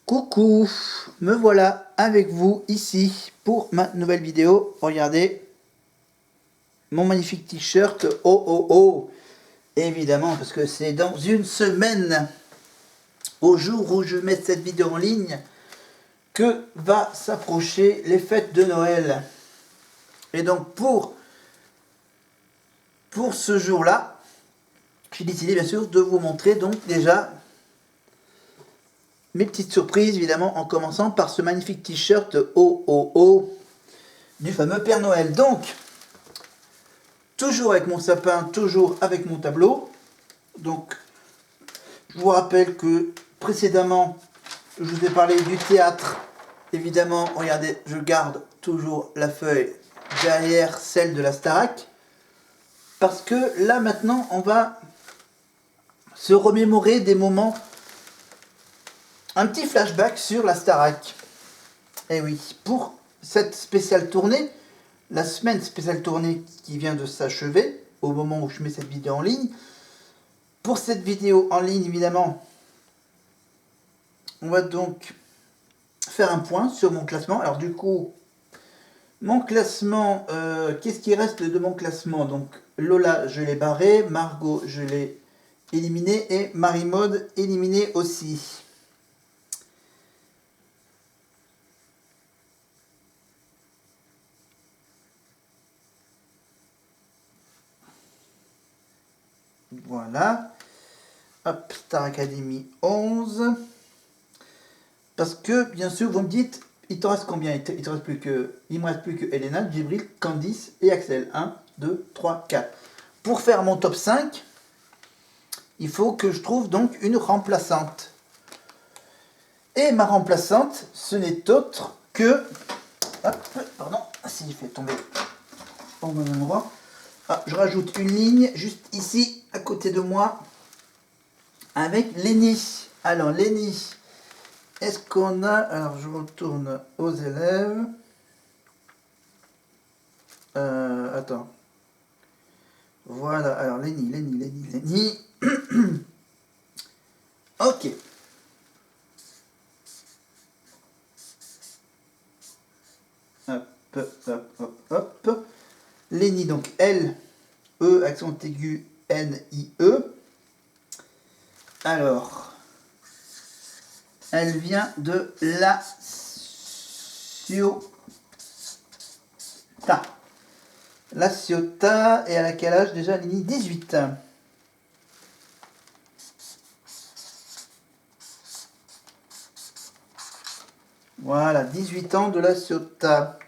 Coucou, me voilà avec vous ici pour ma nouvelle vidéo. Regardez mon magnifique t-shirt. Oh oh oh, évidemment parce que c'est dans une semaine, au jour où je mets cette vidéo en ligne, que va s'approcher les fêtes de Noël. Et donc pour ce jour-là, j'ai décidé bien sûr de vous montrer donc déjà mes petites surprises, évidemment, en commençant par ce magnifique t-shirt OOO du fameux Père Noël. Donc, toujours avec mon sapin, toujours avec mon tableau. Donc, je vous rappelle que précédemment, je vous ai parlé du théâtre. Évidemment, regardez, je garde toujours la feuille derrière celle de la Starac. Parce que là, maintenant, on va se remémorer des moments. Un petit flashback sur la Starac. Et oui, pour cette spéciale tournée, la semaine spéciale tournée qui vient de s'achever, au moment où je mets cette vidéo en ligne. Pour cette vidéo en ligne, évidemment, on va donc faire un point sur mon classement. Alors du coup, mon classement, qu'est-ce qui reste de mon classement? Donc Lola, je l'ai barré, Margot, je l'ai éliminé, et Marie-Maude, éliminée aussi. Voilà. Hop, Star Academy 11. Parce que, bien sûr, vous me dites, il te reste combien? Il me reste plus que Elena, Djibril, Candice et Axel. 1, 2, 3, 4. Pour faire mon top 5, il faut que je trouve donc une remplaçante. Et ma remplaçante, ce n'est autre que... Hop, pardon, si j'ai fait tomber au bon endroit. Ah, je rajoute une ligne juste ici, à côté de moi, avec Lénie. Alors, Lénie, est-ce qu'on a... Alors, je retourne aux élèves. Attends. Voilà, alors Lénie. Ok. Hop. Lénie, donc L, E, accent aigu, N, I, E. Alors, elle vient de La Ciotat. La Ciotat, et à quel âge déjà, Lénie? 18. Voilà, 18 ans de La Ciotat.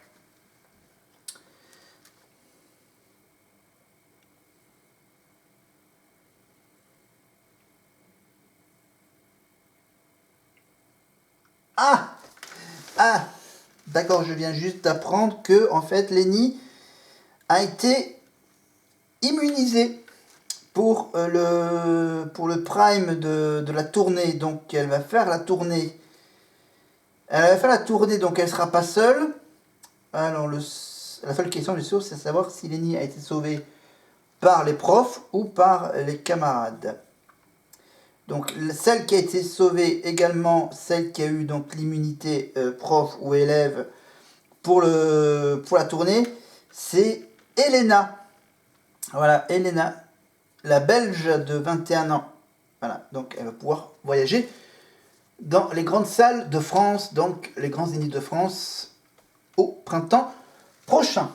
Ah, d'accord, je viens juste d'apprendre que, en fait, Lénie a été immunisée pour le prime de la tournée. Donc, elle va faire la tournée. Donc elle sera pas seule. Alors, la seule question, bien sûr, c'est de savoir si Lénie a été sauvée par les profs ou par les camarades. Donc, celle qui a été sauvée également, celle qui a eu donc l'immunité prof ou élève pour la tournée, c'est Elena. Voilà, Elena, la Belge de 21 ans. Voilà, donc elle va pouvoir voyager dans les grandes salles de France, donc les grands zéniths de France, au printemps prochain.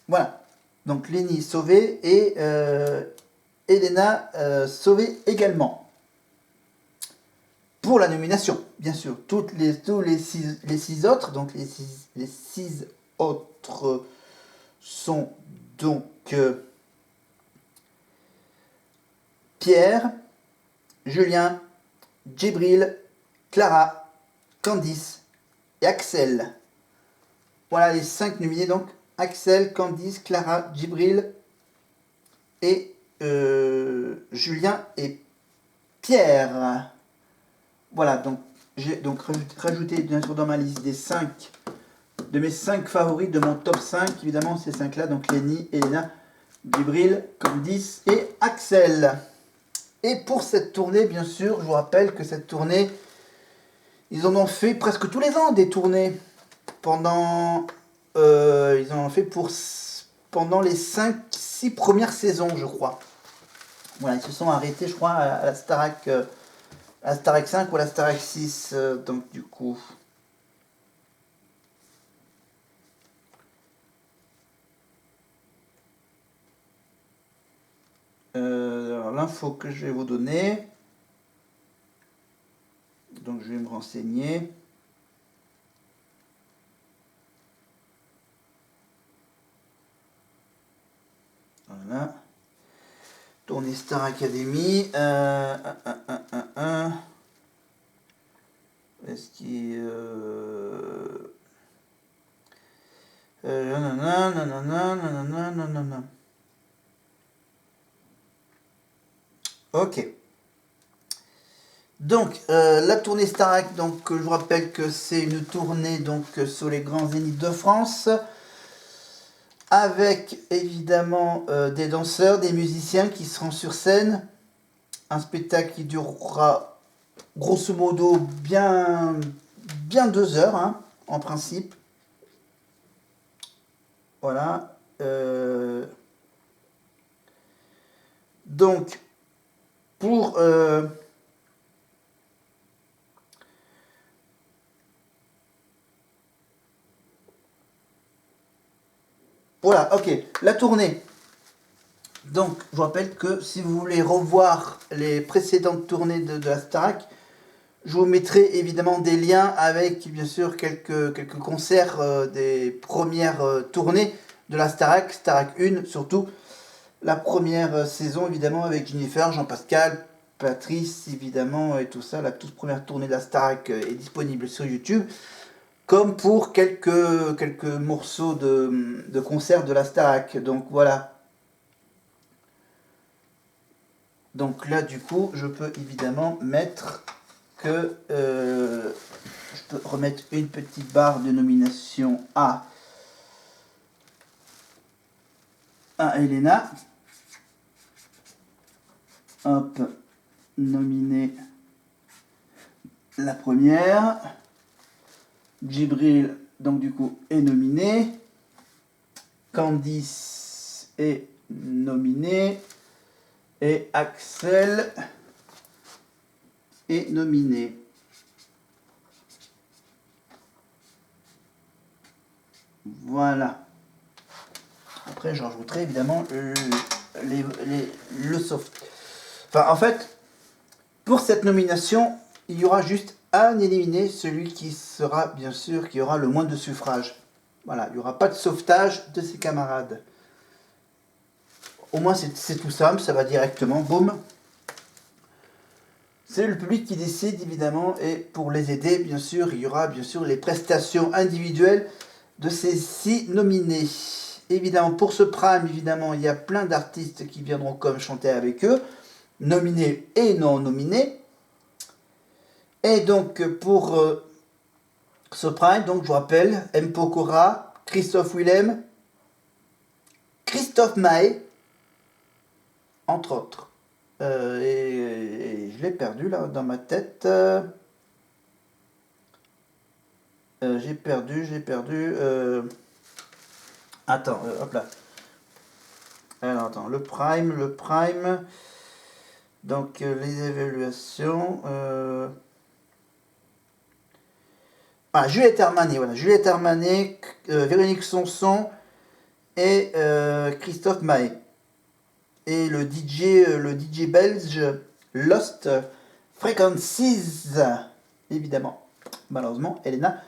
Voilà, donc Lénie sauvée et Elena sauvée également. Pour la nomination, bien sûr, tous les six autres, donc les six autres sont donc Pierre, Julien, Djibril, Clara, Candice et Axel. Voilà les 5 nominés, donc Axel, Candice, Clara, Djibril et Julien et Pierre. Voilà, donc j'ai donc rajouté bien sûr dans ma liste de mes 5 favoris de mon top 5, évidemment ces 5 là, donc Lénie, Elena, Djibril, Candice et Axel. Et pour cette tournée, bien sûr, je vous rappelle que cette tournée, Ils en ont fait presque tous les ans des tournées. Pendant... ils en ont fait pendant les 5-6 premières saisons, je crois. Voilà, ils se sont arrêtés, je crois, à la Starac, à la Starac 5 ou à la Starac 6. Donc, du coup... alors, l'info que je vais vous donner... Donc, je vais me renseigner. Voilà. Tournée Star Academy. Est-ce qu'il... nanana. Ok. Donc, la tournée Starac, donc, je vous rappelle que c'est une tournée donc, sur les grands zéniths de France, avec évidemment des danseurs, des musiciens qui seront sur scène. Un spectacle qui durera grosso modo bien 2 heures, hein, en principe. Voilà. Donc, pour... voilà, ok. La tournée. Donc, je vous rappelle que si vous voulez revoir les précédentes tournées de la Starac, je vous mettrai évidemment des liens avec, bien sûr, quelques concerts des premières tournées de la Starac, Starac 1 surtout. La première saison, évidemment, avec Jennifer, Jean-Pascal, Patrice, évidemment, et tout ça. La toute première tournée de la Starac est disponible sur YouTube. Comme pour quelques morceaux de concerts de la Starac. Donc voilà. Donc là, du coup, je peux évidemment mettre que... je peux remettre une petite barre de nomination à Elena. Hop, nominé la première. Djibril, donc du coup, est nominé. Candice est nominé. Et Axel est nominé. Voilà. Après, je rajouterai évidemment le soft. Enfin, en fait, pour cette nomination, il y aura juste un éliminé, celui qui sera, bien sûr, qui aura le moins de suffrages. Voilà, il n'y aura pas de sauvetage de ses camarades. Au moins, c'est tout simple, ça va directement, boum. C'est le public qui décide, évidemment, et pour les aider, bien sûr, il y aura, bien sûr, les prestations individuelles de ces 6 nominés. Évidemment, pour ce prime, évidemment, il y a plein d'artistes qui viendront comme chanter avec eux, nominés et non nominés. Et donc, pour ce prime, donc, je vous rappelle, M. Pokora, Christophe Willem, Christophe Maé, entre autres. Et je l'ai perdu là dans ma tête. J'ai perdu. Attends, hop là. Alors attends, le prime. Donc les évaluations. Ah, Juliette Armanet, voilà. Juliette Armanet, Véronique Sanson et Christophe Maé. Et le DJ belge Lost Frequencies, évidemment. Malheureusement, Elena.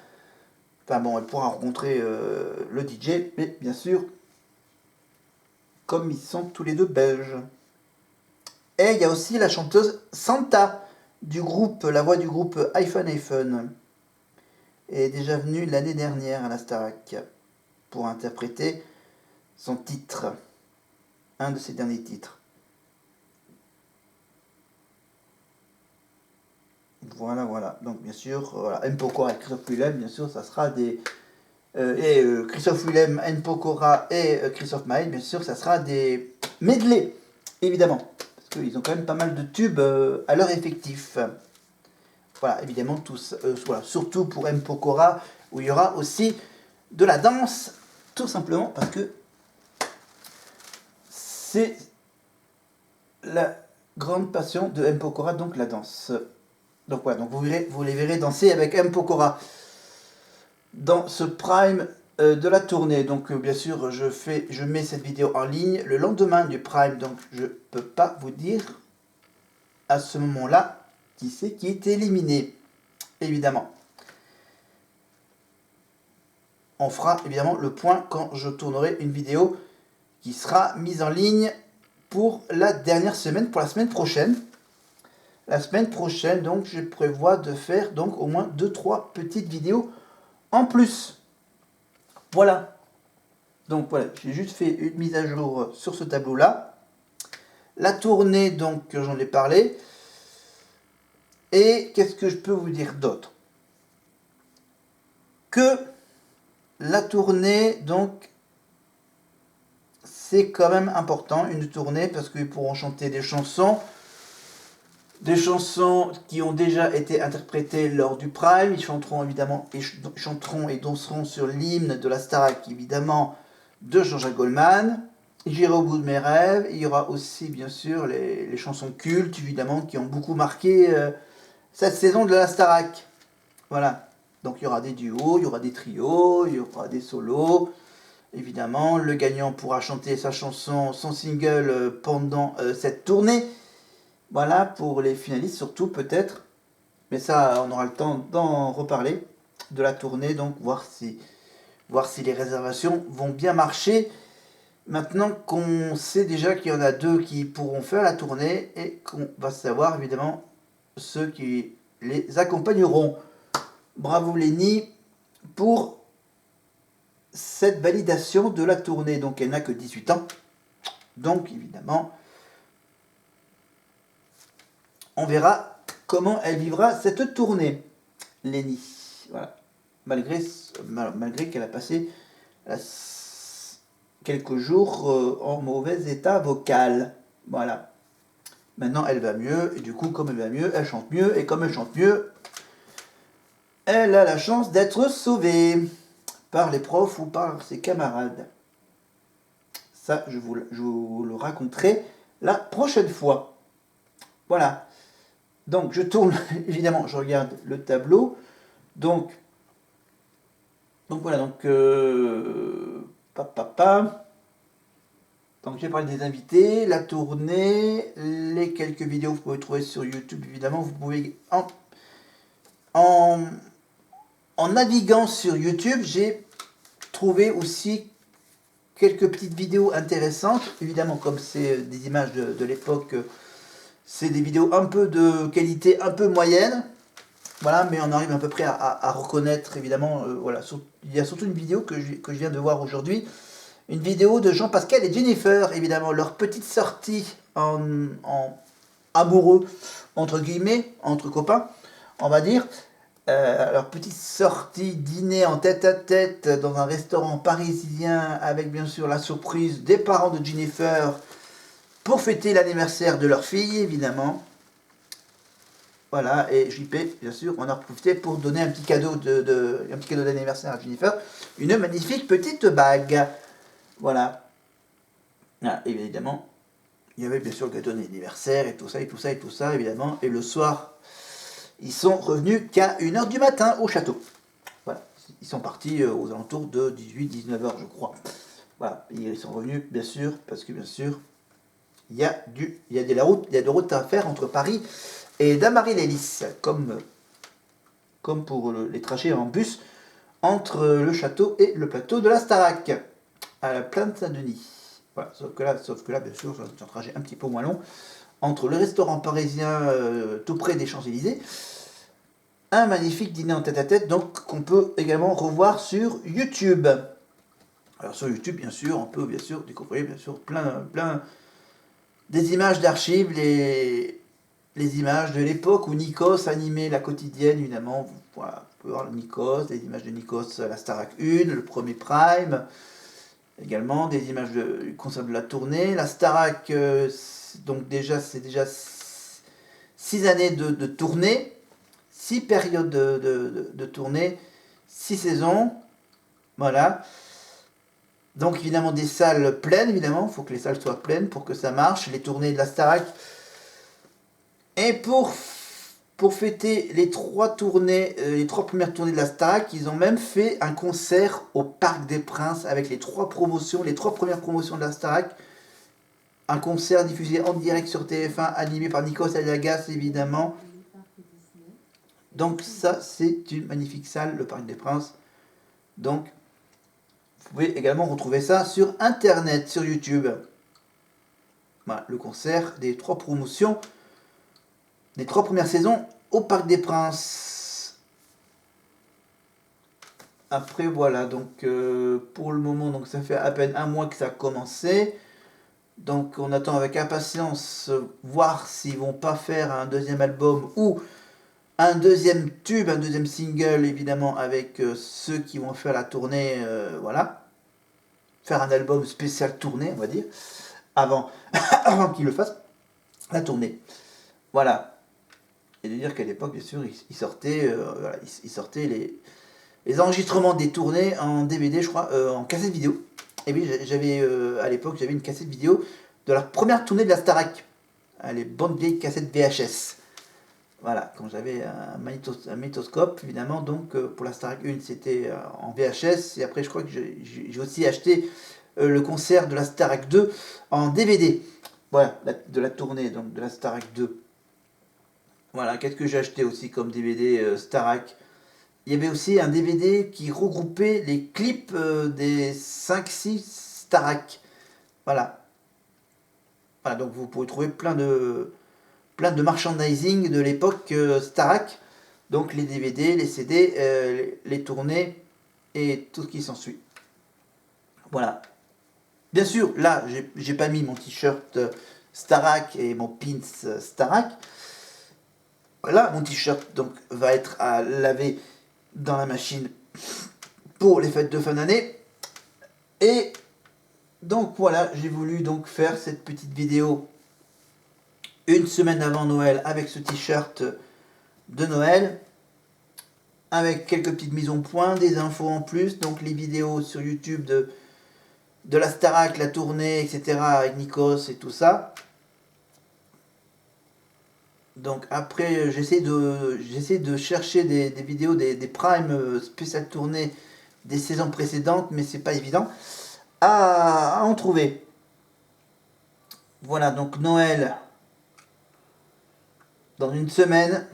Enfin bon, elle pourra rencontrer le DJ, mais bien sûr, comme ils sont tous les deux belges. Et il y a aussi la chanteuse Santa, du groupe, la voix du groupe iPhone. Elle est déjà venue l'année dernière à la Starac pour interpréter son titre, un de ses derniers titres. Voilà. Donc bien sûr, voilà, M. Pokora et Christophe Willem, bien sûr, ça sera des... Christophe Willem, M. Pokora et Christophe Maé, bien sûr, ça sera des medley, évidemment. Parce qu'ils ont quand même pas mal de tubes à leur effectif. Voilà, évidemment, voilà, surtout pour M. Pokora, où il y aura aussi de la danse, tout simplement parce que c'est la grande passion de M. Pokora, donc la danse. Donc voilà, donc vous les verrez danser avec M. Pokora dans ce prime de la tournée. Donc bien sûr, je mets cette vidéo en ligne le lendemain du prime, donc je peux pas vous dire à ce moment-là qui c'est qui est éliminé, évidemment. On fera évidemment le point quand je tournerai une vidéo qui sera mise en ligne pour la dernière semaine, pour la semaine prochaine. La semaine prochaine, donc, je prévois de faire donc au moins 2-3 petites vidéos en plus. Voilà. Donc voilà, j'ai juste fait une mise à jour sur ce tableau-là. La tournée, donc, j'en ai parlé. Et qu'est-ce que je peux vous dire d'autre? Que la tournée, donc, c'est quand même important, une tournée, parce qu'ils pourront chanter des chansons qui ont déjà été interprétées lors du Prime. Ils chanteront évidemment, et danseront sur l'hymne de la Starac, évidemment, de Jean-Jacques Goldman. J'irai au bout de mes rêves. Il y aura aussi, bien sûr, les chansons cultes, évidemment, qui ont beaucoup marqué cette saison de la Starac. Voilà. Donc il y aura des duos, il y aura des trios, il y aura des solos. Évidemment, le gagnant pourra chanter sa chanson, son single pendant cette tournée. Voilà, pour les finalistes surtout peut-être. Mais ça, on aura le temps d'en reparler de la tournée, donc voir si les réservations vont bien marcher. Maintenant qu'on sait déjà qu'il y en a 2 qui pourront faire la tournée et qu'on va savoir évidemment ceux qui les accompagneront. Bravo Lenny pour cette validation de la tournée. Donc elle n'a que 18 ans. Donc évidemment, on verra comment elle vivra cette tournée, Lenny. Voilà. Malgré qu'elle a passé quelques jours en mauvais état vocal. Voilà. Maintenant, elle va mieux, et du coup, comme elle va mieux, elle chante mieux, et comme elle chante mieux, elle a la chance d'être sauvée par les profs ou par ses camarades. Ça, je vous le raconterai la prochaine fois. Voilà. Donc, je tourne, évidemment, je regarde le tableau. Donc voilà, donc Donc j'ai parlé des invités, la tournée, les quelques vidéos que vous pouvez trouver sur YouTube, évidemment. Vous pouvez en naviguant sur YouTube, j'ai trouvé aussi quelques petites vidéos intéressantes. Évidemment, comme c'est des images de l'époque, c'est des vidéos un peu de qualité un peu moyenne. Voilà, mais on arrive à peu près à reconnaître, évidemment, voilà. Il y a surtout une vidéo que je viens de voir aujourd'hui, une vidéo de Jean-Pascal et Jennifer, évidemment, leur petite sortie en amoureux, entre guillemets, entre copains, on va dire, leur petite sortie dîner en tête-à-tête dans un restaurant parisien, avec bien sûr la surprise des parents de Jennifer, pour fêter l'anniversaire de leur fille, évidemment. Voilà, et JP, bien sûr, on a profité pour donner un petit cadeau d'anniversaire à Jennifer, une magnifique petite bague. Voilà. Ah, évidemment, il y avait bien sûr le gâteau d'anniversaire et tout ça, évidemment. Et le soir, ils sont revenus qu'à 1h du matin au château. Voilà, ils sont partis aux alentours de 18-19h, je crois. Voilà, et ils sont revenus, bien sûr, parce que bien sûr, il y a de la route à faire entre Paris et Damary-les-Lys, comme pour les trajets en bus entre le château et le plateau de la Starac, à la Plaine Saint-Denis. Voilà, sauf que là, bien sûr, c'est un trajet un petit peu moins long, entre le restaurant parisien tout près des Champs-Élysées, un magnifique dîner en tête-à-tête, donc qu'on peut également revoir sur YouTube. Alors sur YouTube, bien sûr, on peut bien sûr découvrir bien sûr plein des images d'archives, les images de l'époque où Nikos animait la quotidienne, évidemment. Voilà, vous pouvez voir Nikos, des images de Nikos à la Starac 1, le premier Prime, également des images du concept de la tournée. La Starac, donc c'est déjà 6 années de tournée, 6 périodes de tournée, 6 saisons. Voilà. Donc évidemment des salles pleines, évidemment, il faut que les salles soient pleines pour que ça marche. Les tournées de la Starac. Et pour fêter les 3 tournées, les 3 premières tournées de la Starac, ils ont même fait un concert au Parc des Princes avec les 3 promotions, les 3 premières promotions de la Starac. Un concert diffusé en direct sur TF1, animé par Nikos Aliagas, évidemment. Donc ça, c'est une magnifique salle, le Parc des Princes. Donc, vous pouvez également retrouver ça sur Internet, sur YouTube. Voilà, le concert des 3 promotions, des 3 premières saisons au Parc des Princes. Après, voilà, donc pour le moment, donc ça fait à peine un mois que ça a commencé. Donc on attend avec impatience voir s'ils vont pas faire un deuxième album ou un deuxième tube, un deuxième single évidemment avec ceux qui vont faire la tournée, voilà. Faire un album spécial tournée, on va dire, avant, avant qu'ils le fassent, la tournée. Voilà. Et de dire qu'à l'époque, bien sûr, ils sortaient, voilà, ils sortaient les enregistrements des tournées en DVD, je crois, en cassette vidéo. Et oui, j'avais à l'époque, j'avais une cassette vidéo de la première tournée de la Starac. Les bonnes vieilles cassettes VHS. Voilà, quand j'avais un magnétoscope, évidemment, donc pour la Starac 1, c'était en VHS. Et après, je crois que j'ai aussi acheté le concert de la Starac 2 en DVD. Voilà, de la tournée donc de la Starac 2. Voilà, qu'est-ce que j'ai acheté aussi comme DVD Starac? Il y avait aussi un DVD qui regroupait les clips des 5-6 Starac. Voilà. Voilà, donc vous pouvez trouver plein de merchandising de l'époque Starac. Donc les DVD, les CD, les tournées et tout ce qui s'ensuit. Voilà. Bien sûr, là, j'ai pas mis mon t-shirt Starac et mon pins Starac. Voilà, mon t-shirt donc va être à laver dans la machine pour les fêtes de fin d'année. Et donc voilà, j'ai voulu donc faire cette petite vidéo une semaine avant Noël avec ce t-shirt de Noël, avec quelques petites mises au point, des infos en plus, donc les vidéos sur YouTube de la Starac, la tournée, etc. avec Nikos et tout ça. Donc après, j'essaie de chercher des vidéos, des primes spéciales tournées des saisons précédentes, mais c'est pas évident à en trouver. Voilà, donc Noël dans une semaine.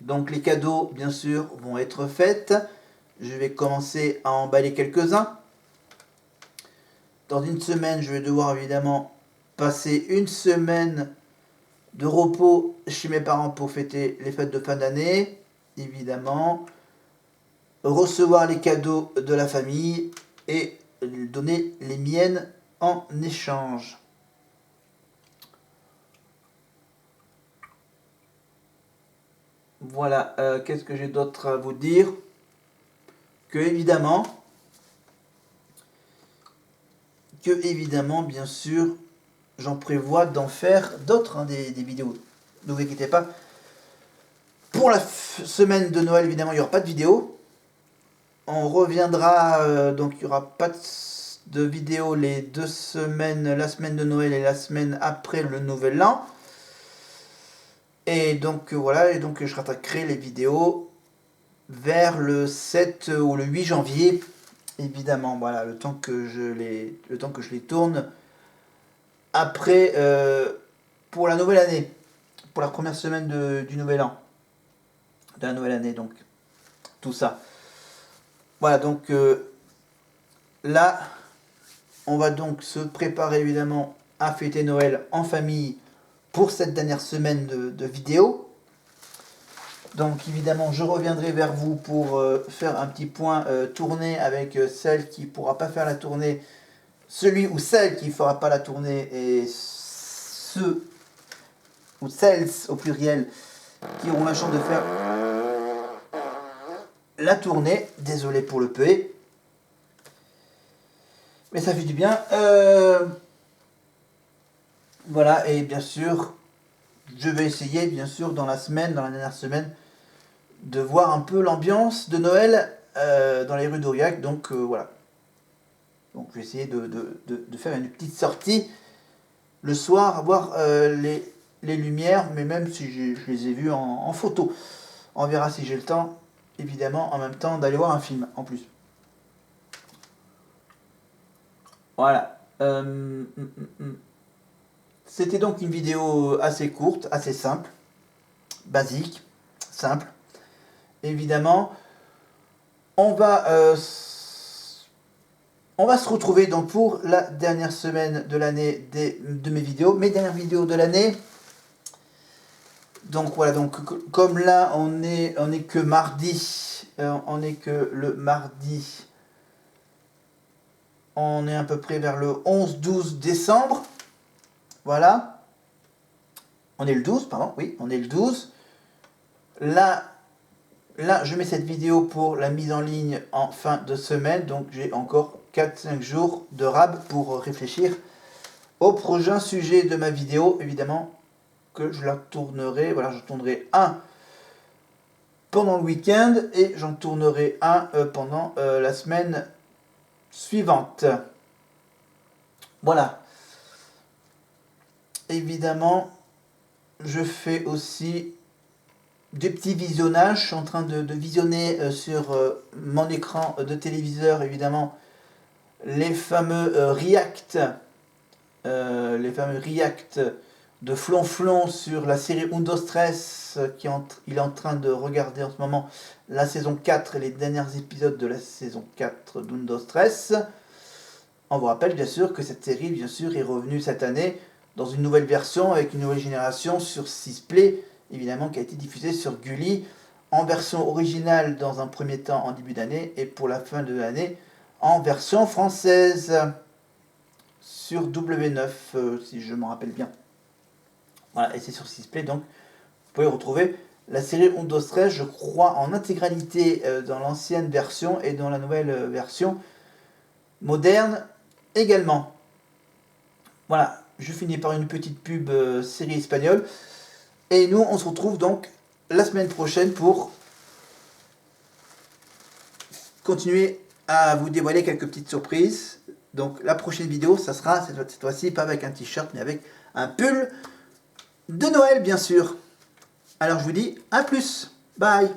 Donc les cadeaux, bien sûr, vont être faits. Je vais commencer à emballer quelques-uns. Dans une semaine, je vais devoir évidemment passer une semaine de repos chez mes parents pour fêter les fêtes de fin d'année, évidemment. Recevoir les cadeaux de la famille et donner les miennes en échange. Voilà, qu'est-ce que j'ai d'autre à vous dire? Que évidemment, bien sûr, j'en prévois d'en faire d'autres, hein, des vidéos. Ne vous inquiétez pas. Pour la semaine de Noël, évidemment, il n'y aura pas de vidéo. On reviendra, donc il n'y aura pas de vidéo les 2 semaines, la semaine de Noël et la semaine après le Nouvel An. Et donc voilà, et donc je rattaquerai les vidéos vers le 7 ou le 8 janvier, évidemment, voilà, le temps que je les tourne après pour la nouvelle année, pour la première semaine du Nouvel An, de la nouvelle année, donc tout ça. Voilà, donc là, on va donc se préparer évidemment à fêter Noël en famille pour cette dernière semaine de vidéos. Donc évidemment, je reviendrai vers vous pour faire un petit point tournée avec celle qui ne pourra pas faire la tournée, celui ou celle qui ne fera pas la tournée et ceux ou celles au pluriel qui auront la chance de faire la tournée. Désolé pour le P. Mais ça fait du bien. Voilà, et bien sûr, je vais essayer, bien sûr, dans la dernière semaine, de voir un peu l'ambiance de Noël dans les rues d'Aurillac. Donc voilà. Donc je vais essayer de faire une petite sortie le soir, voir les lumières, mais même si je les ai vues en photo. On verra si j'ai le temps, évidemment, en même temps d'aller voir un film en plus. Voilà. C'était donc une vidéo assez courte, assez simple, basique, simple. Évidemment, on va se retrouver donc pour la dernière semaine de l'année de mes vidéos, mes dernières vidéos de l'année. Donc voilà, donc comme là on est que mardi, on est que le mardi, on est à peu près vers le 11-12 décembre. Voilà. On est le 12, pardon, oui, on est le 12. Là, je mets cette vidéo pour la mise en ligne en fin de semaine, donc j'ai encore 4-5 jours de rab pour réfléchir au prochain sujet de ma vidéo, évidemment, que je la tournerai, voilà, je tournerai un pendant le week-end et j'en tournerai un pendant la semaine suivante. Voilà. Évidemment, je fais aussi des petits visionnages. Je suis en train de visionner sur mon écran de téléviseur, évidemment, les fameux React. Les fameux React de Flonflon sur la série Undo Stress, il est en train de regarder en ce moment la saison 4 et les derniers épisodes de la saison 4 d'Undo Stress. On vous rappelle bien sûr que cette série bien sûr est revenue cette année dans une nouvelle version avec une nouvelle génération sur 6 Play, évidemment qui a été diffusée sur Gulli en version originale dans un premier temps en début d'année et pour la fin de l'année en version française sur W9 si je m'en rappelle bien. Voilà, et c'est sur 6 Play, donc vous pouvez retrouver la série Undo Stress, je crois, en intégralité dans l'ancienne version et dans la nouvelle version moderne également. Voilà, je finis par une petite pub série espagnole. Et nous, on se retrouve donc la semaine prochaine pour continuer à vous dévoiler quelques petites surprises. Donc la prochaine vidéo, ça sera cette fois-ci pas avec un t-shirt, mais avec un pull de Noël, bien sûr. Alors je vous dis à plus. Bye.